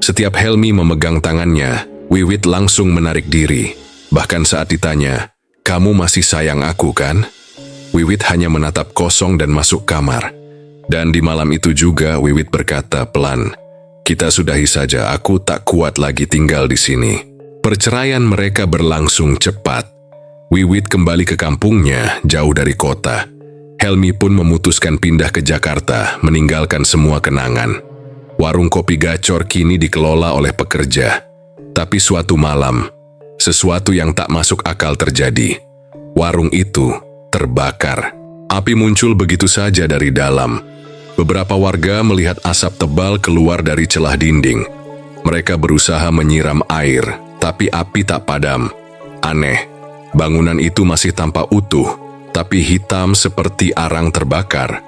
Setiap Helmi memegang tangannya, Wiwit langsung menarik diri. Bahkan saat ditanya, "Kamu masih sayang aku, kan?" Wiwit hanya menatap kosong dan masuk kamar. Dan di malam itu juga Wiwit berkata pelan, "Kita sudahi saja, aku tak kuat lagi tinggal di sini." Perceraian mereka berlangsung cepat. Wiwit kembali ke kampungnya, jauh dari kota. Helmi pun memutuskan pindah ke Jakarta, meninggalkan semua kenangan. Warung kopi gacor kini dikelola oleh pekerja. Tapi suatu malam, sesuatu yang tak masuk akal terjadi. Warung itu terbakar. Api muncul begitu saja dari dalam. Beberapa warga melihat asap tebal keluar dari celah dinding. Mereka berusaha menyiram air, tapi api tak padam. Aneh, bangunan itu masih tampak utuh, tapi hitam seperti arang terbakar.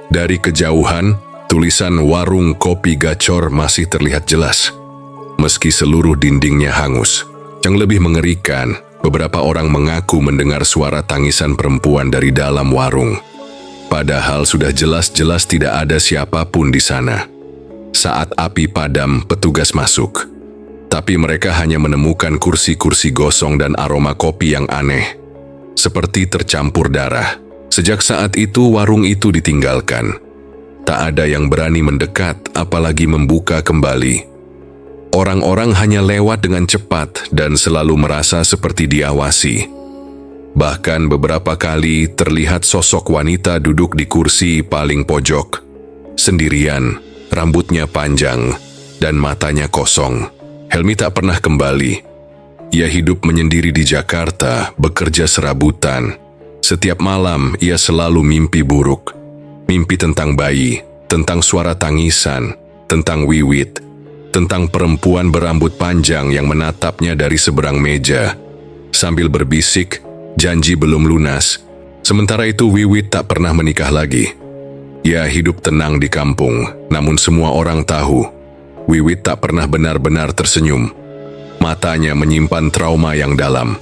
Dari kejauhan, tulisan warung kopi gacor masih terlihat jelas. Meski seluruh dindingnya hangus. Yang lebih mengerikan, beberapa orang mengaku mendengar suara tangisan perempuan dari dalam warung. Padahal sudah jelas-jelas tidak ada siapapun di sana. Saat api padam, petugas masuk. Tapi mereka hanya menemukan kursi-kursi gosong dan aroma kopi yang aneh. Seperti tercampur darah. Sejak saat itu warung itu ditinggalkan. Tak ada yang berani mendekat, apalagi membuka kembali. Orang-orang hanya lewat dengan cepat dan selalu merasa seperti diawasi. Bahkan beberapa kali terlihat sosok wanita duduk di kursi paling pojok. Sendirian, rambutnya panjang, dan matanya kosong. Helmi tak pernah kembali. Ia hidup menyendiri di Jakarta, bekerja serabutan. Setiap malam ia selalu mimpi buruk. Mimpi tentang bayi, tentang suara tangisan, tentang Wiwit, tentang perempuan berambut panjang yang menatapnya dari seberang meja. Sambil berbisik, janji belum lunas. Sementara itu Wiwit tak pernah menikah lagi. Ia hidup tenang di kampung, namun semua orang tahu Wiwit tak pernah benar-benar tersenyum. Matanya menyimpan trauma yang dalam.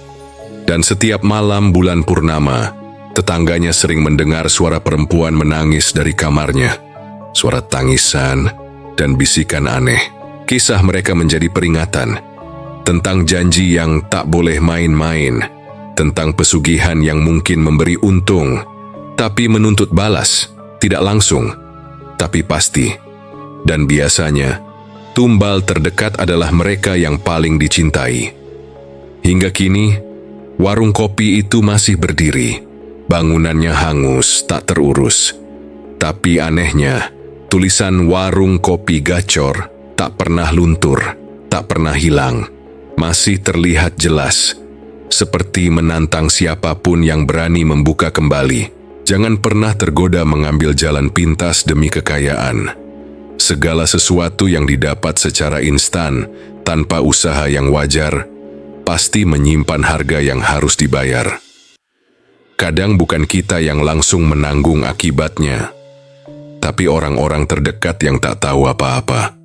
Dan setiap malam bulan purnama, tetangganya sering mendengar suara perempuan menangis dari kamarnya. Suara tangisan dan bisikan aneh. Kisah mereka menjadi peringatan tentang janji yang tak boleh main-main, tentang pesugihan yang mungkin memberi untung, tapi menuntut balas, tidak langsung, tapi pasti. Dan biasanya, tumbal terdekat adalah mereka yang paling dicintai. Hingga kini, warung kopi itu masih berdiri. Bangunannya hangus, tak terurus. Tapi anehnya, tulisan warung kopi Gacor tak pernah luntur, tak pernah hilang. Masih terlihat jelas, seperti menantang siapapun yang berani membuka kembali. Jangan pernah tergoda mengambil jalan pintas demi kekayaan. Segala sesuatu yang didapat secara instan, tanpa usaha yang wajar, pasti menyimpan harga yang harus dibayar. Kadang bukan kita yang langsung menanggung akibatnya, tapi orang-orang terdekat yang tak tahu apa-apa.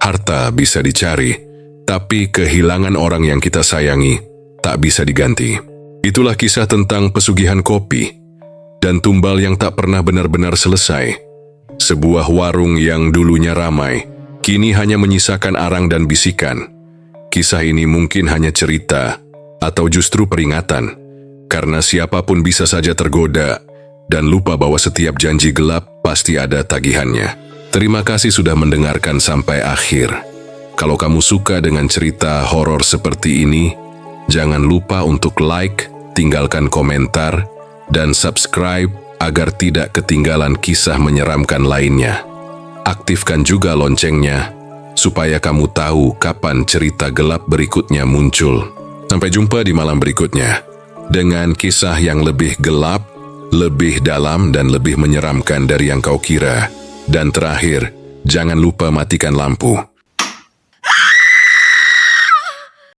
Harta bisa dicari, tapi kehilangan orang yang kita sayangi tak bisa diganti. Itulah kisah tentang pesugihan kopi dan tumbal yang tak pernah benar-benar selesai. Sebuah warung yang dulunya ramai, kini hanya menyisakan arang dan bisikan. Kisah ini mungkin hanya cerita atau justru peringatan, karena siapapun bisa saja tergoda dan lupa bahwa setiap janji gelap pasti ada tagihannya. Terima kasih sudah mendengarkan sampai akhir. Kalau kamu suka dengan cerita horor seperti ini, jangan lupa untuk like, tinggalkan komentar, dan subscribe agar tidak ketinggalan kisah menyeramkan lainnya. Aktifkan juga loncengnya, supaya kamu tahu kapan cerita gelap berikutnya muncul. Sampai jumpa di malam berikutnya, dengan kisah yang lebih gelap, lebih dalam, dan lebih menyeramkan dari yang kau kira. Dan terakhir, jangan lupa matikan lampu.